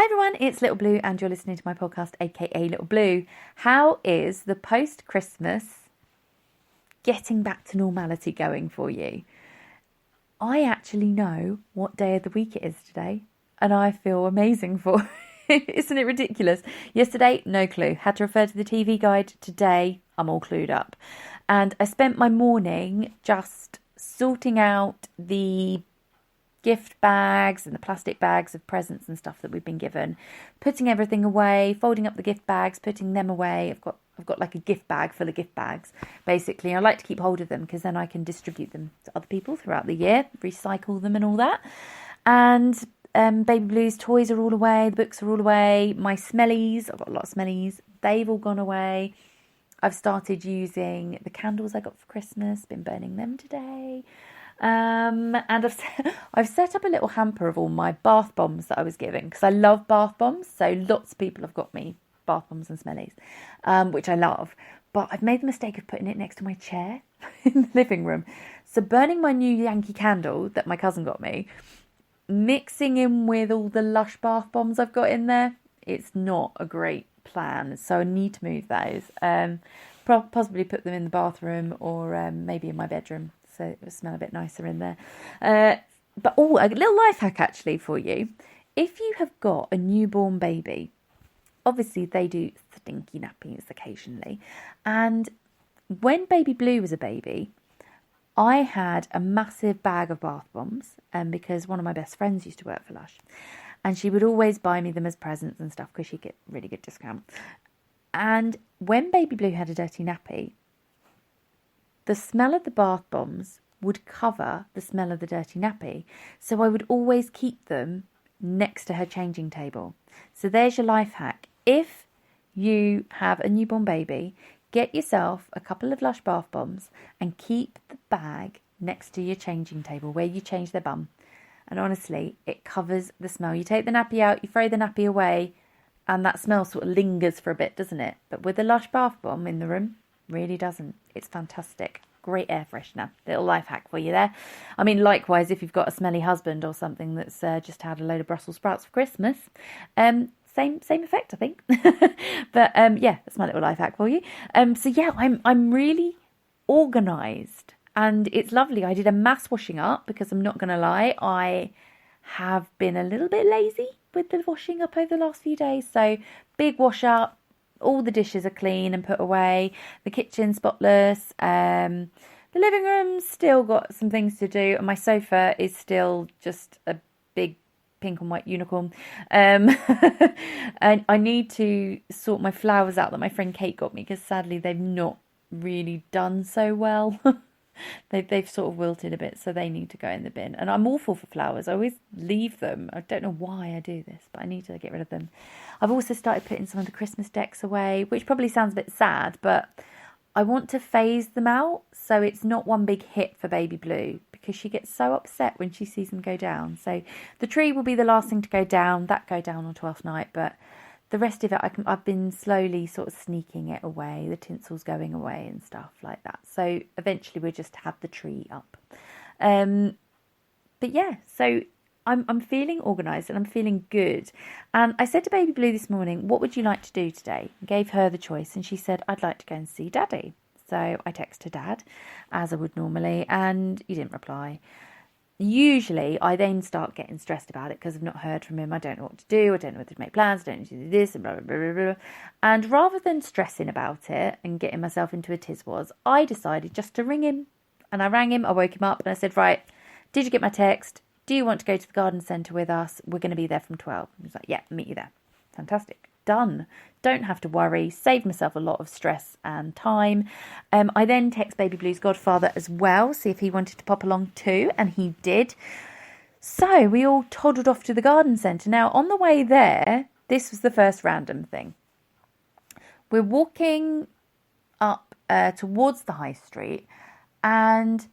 everyone, it's Little Blue and you're listening to my podcast, aka Little Blue. How is the post-Christmas getting back to normality going for you? I actually know what day of the week it is today and I feel amazing for it. Isn't it ridiculous? Yesterday, no clue. Had to refer to the TV guide. Today, I'm all clued up. And I spent my morning just sorting out the gift bags and the plastic bags of presents and stuff that we've been given, putting everything away, folding up the gift bags, putting them away. I've got like a gift bag full of gift bags, basically. I like to keep hold of them because then I can distribute them to other people throughout the year, recycle them and all that. And Baby Blue's toys are all away, the books are all away, my smellies, I've got a lot of smellies, they've all gone away. I've started using the candles I got for Christmas, been burning them today. And I've set up a little hamper of all my bath bombs that I was given because I love bath bombs. So lots of people have got me bath bombs and smellies, which I love. But I've made the mistake of putting it next to my chair in the living room. So burning my new Yankee candle that my cousin got me, mixing in with all the Lush bath bombs I've got in there, it's not a great plan. So I need to move those. Possibly put them in the bathroom or maybe in my bedroom. So it will smell a bit nicer in there. But a little life hack actually for you. If you have got a newborn baby, obviously they do stinky nappies occasionally. And when Baby Blue was a baby, I had a massive bag of bath bombs because one of my best friends used to work for Lush. And she would always buy me them as presents and stuff because she'd get really good discount. And when Baby Blue had a dirty nappy, the smell of the bath bombs would cover the smell of the dirty nappy. So I would always keep them next to her changing table. So there's your life hack. If you have a newborn baby, get yourself a couple of Lush bath bombs and keep the bag next to your changing table where you change their bum. And honestly, it covers the smell. You take the nappy out, you throw the nappy away, and that smell sort of lingers for a bit, doesn't it? But with the Lush bath bomb in the room, really doesn't. It's fantastic. Great air freshener. Little life hack for you there. I mean, likewise, if you've got a smelly husband or something that's just had a load of Brussels sprouts for Christmas, same effect, I think. But yeah, that's my little life hack for you. So yeah, I'm really organised, and it's lovely. I did a mass washing up because I'm not going to lie, I have been a little bit lazy with the washing up over the last few days. So big wash up. All the dishes are clean and put away. The kitchen's spotless. The living room's still got some things to do. And my sofa is still just a big pink and white unicorn. And I need to sort my flowers out that my friend Kate got me because sadly they've not really done so well. They've sort of wilted a bit, so they need to go in the bin. And I'm awful for flowers. I always leave them. I don't know why I do this, but I need to get rid of them. I've also started putting some of the Christmas decks away, which probably sounds a bit sad, but I want to phase them out so it's not one big hit for Baby Blue because she gets so upset when she sees them go down. So the tree will be the last thing to go down. That go down on 12th night, but the rest of it, I've been slowly sort of sneaking it away. The tinsel's going away and stuff like that. So eventually we'll just have the tree up. But yeah, so I'm feeling organised and I'm feeling good. And I said to Baby Blue this morning, what would you like to do today? I gave her the choice and she said, I'd like to go and see Daddy. So I texted Dad, as I would normally, and he didn't reply. Usually, I then start getting stressed about it because I've not heard from him. I don't know what to do. I don't know whether to make plans. I don't know to do this and blah, blah, blah, blah, blah. And rather than stressing about it and getting myself into a tiswas, I decided just to ring him. And I rang him. I woke him up and I said, right, did you get my text? Do you want to go to the garden centre with us? We're going to be there from 12. He was like, yeah, meet you there. Fantastic. Done. Don't have to worry. Saved myself a lot of stress and time. I then text Baby Blue's godfather as well, see if he wanted to pop along too, and he did. So we all toddled off to the garden centre. Now, on the way there, this was the first random thing. We're walking up towards the high street, and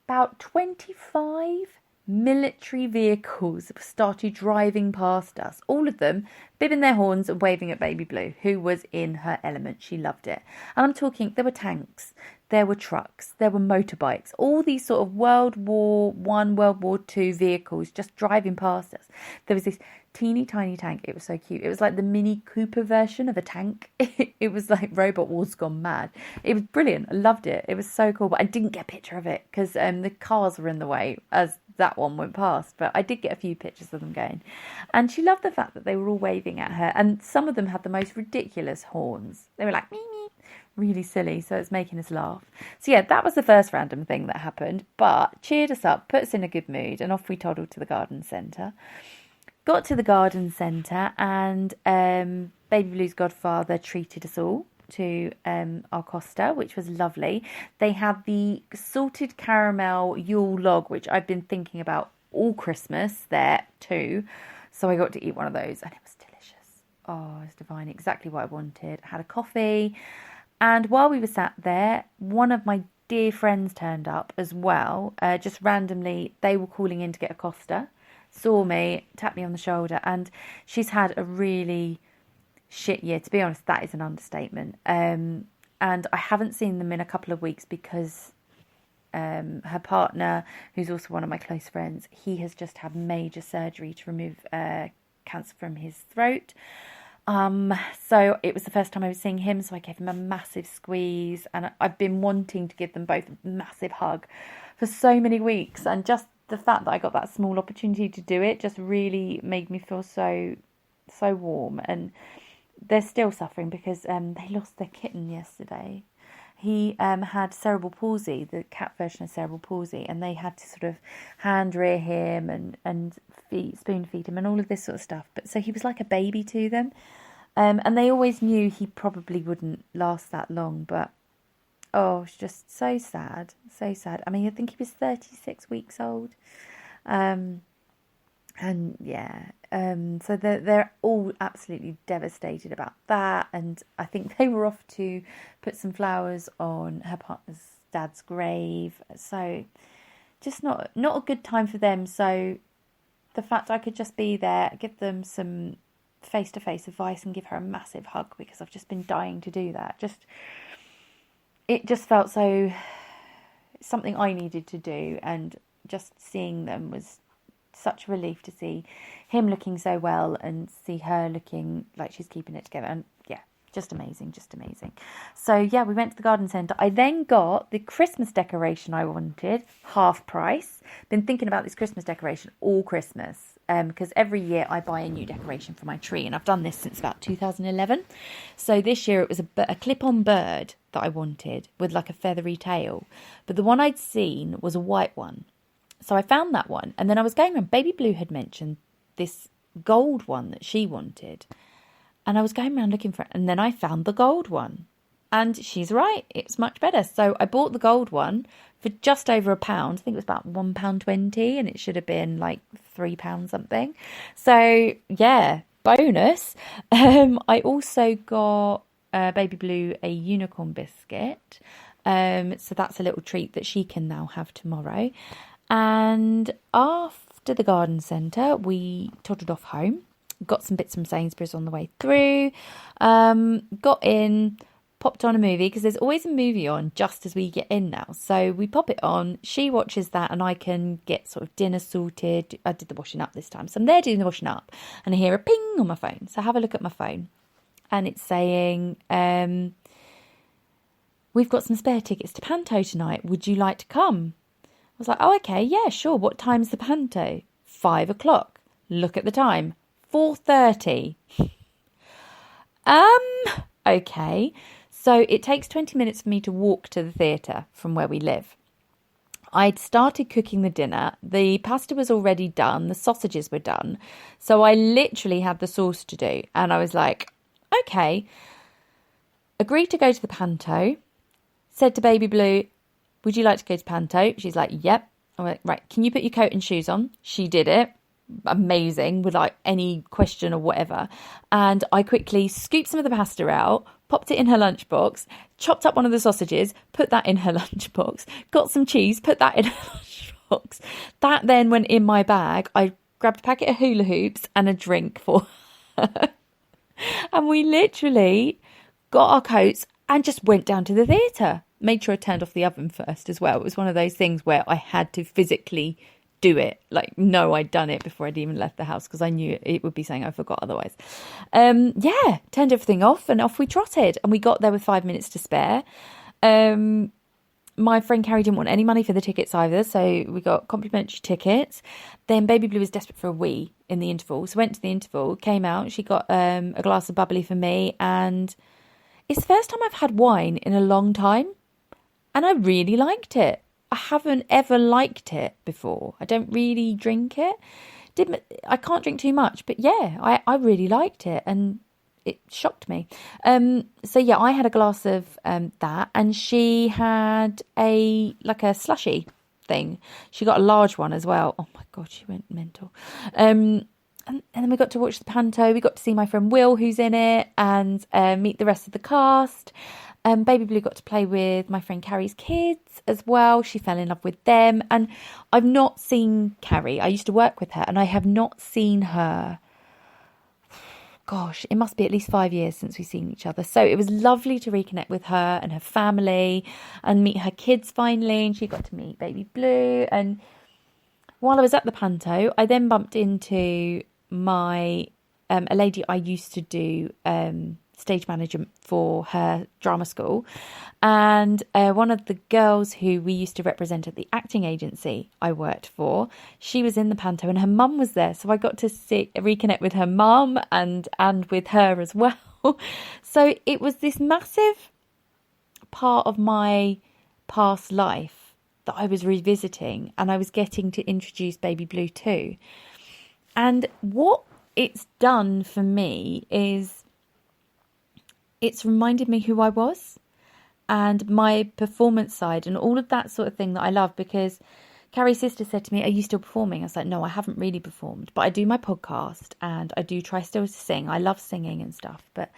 about 25 military vehicles started driving past us, all of them bibbing their horns and waving at Baby Blue, who was in her element. She loved it. And I'm talking, there were tanks, there were trucks, there were motorbikes, all these sort of World War I, World War II vehicles just driving past us. There was this teeny tiny tank. It was so cute. It was like the Mini Cooper version of a tank. It was like Robot Wars gone mad. It was brilliant. I loved it. It was so cool. But I didn't get a picture of it because the cars were in the way as that one went past. But I did get a few pictures of them going. And she loved the fact that they were all waving at her. And some of them had the most ridiculous horns. They were like, mee, mee. Really silly, so it's making us laugh. So yeah, that was the first random thing that happened, but cheered us up, put us in a good mood, and off we toddled to the garden centre. Got to the garden centre, and Baby Blue's godfather treated us all to our Costa, which was lovely. They had the salted caramel Yule log, which I've been thinking about all Christmas there too. So I got to eat one of those, and it was delicious. Oh, it was divine, exactly what I wanted. Had a coffee. And while we were sat there, one of my dear friends turned up as well. Just randomly, they were calling in to get a Costa. Saw me, tapped me on the shoulder, and she's had a really shit year. To be honest, that is an understatement. And I haven't seen them in a couple of weeks because her partner, who's also one of my close friends, he has just had major surgery to remove cancer from his throat. So it was the first time I was seeing him, so I gave him a massive squeeze, and I've been wanting to give them both a massive hug for so many weeks, and just the fact that I got that small opportunity to do it just really made me feel so warm. And they're still suffering because they lost their kitten yesterday. He had cerebral palsy, the cat version of cerebral palsy, and they had to sort of hand rear him and spoon feed him and all of this sort of stuff. But so he was like a baby to them. And they always knew he probably wouldn't last that long. But, oh, it's just so sad, so sad. I mean, I think he was 36 weeks old. And yeah, so they're all absolutely devastated about that. And I think they were off to put some flowers on her partner's dad's grave. So just not a good time for them. So the fact I could just be there, give them some face-to-face advice and give her a massive hug, because I've just been dying to do that. It just felt so something I needed to do, and just seeing them was such a relief to see him looking so well and see her looking like she's keeping it together. And yeah, just amazing. So yeah, we went to the garden centre. I then got the Christmas decoration I wanted, half price. Been thinking about this Christmas decoration all Christmas, because every year I buy a new decoration for my tree, and I've done this since about 2011. So this year it was a clip-on bird that I wanted with like a feathery tail, but the one I'd seen was a white one. So I found that one, and then I was going around. Baby Blue had mentioned this gold one that she wanted, and I was going around looking for it, and then I found the gold one, and she's right, it's much better. So I bought the gold one for just over £1. I think it was about £1.20, and it should have been like £3 something. So yeah, bonus. I also got Baby Blue a unicorn biscuit, so that's a little treat that she can now have tomorrow. And after the garden centre, we toddled off home, got some bits from Sainsbury's on the way through, got in, popped on a movie, because there's always a movie on just as we get in now. So we pop it on, she watches that, and I can get sort of dinner sorted. I did the washing up this time, so I'm there doing the washing up, and I hear a ping on my phone. So I have a look at my phone, and it's saying, we've got some spare tickets to Panto tonight. Would you like to come? I was like, oh, okay, yeah, sure. What time's the Panto? 5 o'clock. Look at the time. 4:30. Okay. So it takes 20 minutes for me to walk to the theatre from where we live. I'd started cooking the dinner. The pasta was already done. The sausages were done. So I literally had the sauce to do. And I was like, okay. Agreed to go to the Panto. Said to Baby Blue, would you like to go to Panto? She's like, yep. I went, right, can you put your coat and shoes on? She did it. Amazing, without any question or whatever. And I quickly scooped some of the pasta out, popped it in her lunchbox, chopped up one of the sausages, put that in her lunchbox, got some cheese, put that in her lunchbox. That then went in my bag. I grabbed a packet of hula hoops and a drink for her. And we literally got our coats and just went down to the theatre. Made sure I turned off the oven first as well. It was one of those things where I had to physically do it. Like, know I'd done it before I'd even left the house, because I knew it would be something I forgot otherwise. Turned everything off and off we trotted. And we got there with 5 minutes to spare. My friend Carrie didn't want any money for the tickets either, so we got complimentary tickets. Then Baby Blue was desperate for a wee in the interval, so went to the interval, came out. She got a glass of bubbly for me, and it's the first time I've had wine in a long time, and I really liked it. I haven't ever liked it before. I don't really drink it. I can't drink too much, but yeah, I really liked it, and it shocked me. I had a glass of that, and she had a slushy thing. She got a large one as well. Oh my God, she went mental. And then we got to watch the panto. We got to see my friend Will, who's in it, and meet the rest of the cast. Baby Blue got to play with my friend Carrie's kids as well. She fell in love with them. And I've not seen Carrie. I used to work with her, and I have not seen her. Gosh, it must be at least 5 years since we've seen each other. So it was lovely to reconnect with her and her family and meet her kids finally. And she got to meet Baby Blue. And while I was at the panto, I then bumped into a lady I used to do stage manager for her drama school, and one of the girls who we used to represent at the acting agency I worked for, she was in the panto, and her mum was there, so I got to reconnect with her mum and with her as well. So it was this massive part of my past life that I was revisiting, and I was getting to introduce Baby Blue to. And what it's done for me is it's reminded me who I was and my performance side and all of that sort of thing that I love, because Carrie's sister said to me, "Are you still performing?" I was like, "No, I haven't really performed, but I do my podcast and I do try still to sing. I love singing and stuff, but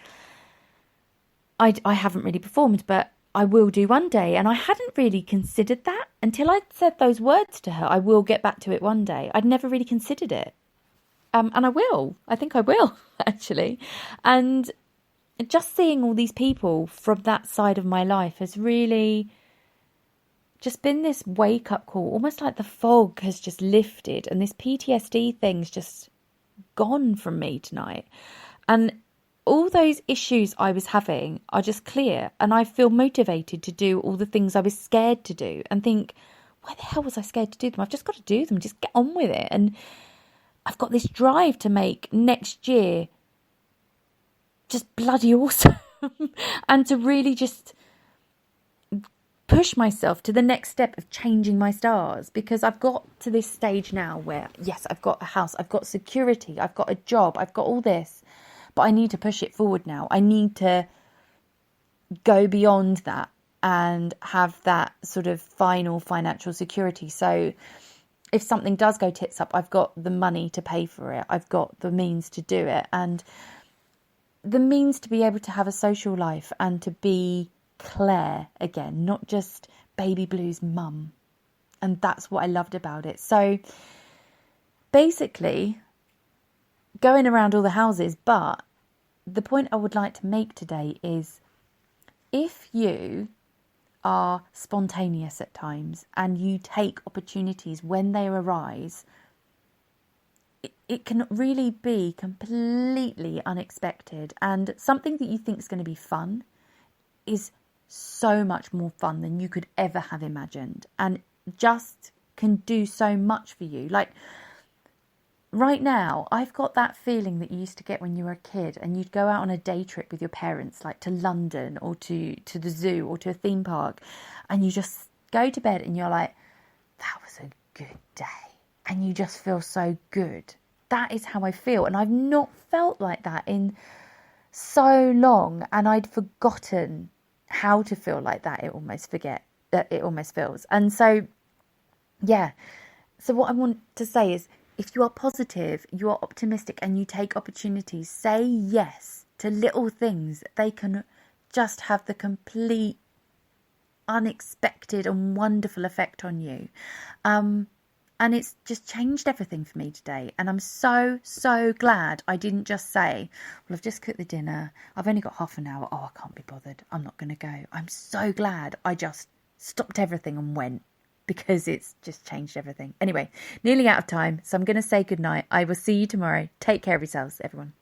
I haven't really performed, but I will do one day." And I hadn't really considered that until I said those words to her. I will get back to it one day. I'd never really considered it. And I will. I think I will, actually. And just seeing all these people from that side of my life has really just been this wake-up call, almost like the fog has just lifted and this PTSD thing's just gone from me tonight. And all those issues I was having are just clear, and I feel motivated to do all the things I was scared to do and think, why the hell was I scared to do them? I've just got to do them, just get on with it. And I've got this drive to make next year just bloody awesome and to really just push myself to the next step of changing my stars, because I've got to this stage now where, yes, I've got a house, I've got security, I've got a job, I've got all this, but I need to push it forward now. I need to go beyond that and have that sort of final financial security. So if something does go tits up, I've got the money to pay for it. I've got the means to do it, and the means to be able to have a social life and to be Claire again, not just Baby Blue's mum. And that's what I loved about it. So basically, going around all the houses, but the point I would like to make today is, if you are spontaneous at times and you take opportunities when they arise, it can really be completely unexpected, and something that you think is going to be fun is so much more fun than you could ever have imagined, and just can do so much for you. Like right now, I've got that feeling that you used to get when you were a kid and you'd go out on a day trip with your parents, like to London or to the zoo or to a theme park, and you just go to bed and you're like, that was a good day, and you just feel so good. That is how I feel, and I've not felt like that in so long, and I'd forgotten how to feel like that. It almost feels. And so, yeah. So what I want to say is, if you are positive, you are optimistic, and you take opportunities, say yes to little things. They can just have the complete unexpected and wonderful effect on you. And it's just changed everything for me today. And I'm so, so glad I didn't just say, well, I've just cooked the dinner. I've only got half an hour. Oh, I can't be bothered. I'm not going to go. I'm so glad I just stopped everything and went. because it's just changed everything. Anyway, nearly out of time, so I'm going to say goodnight. I will see you tomorrow. Take care of yourselves, everyone.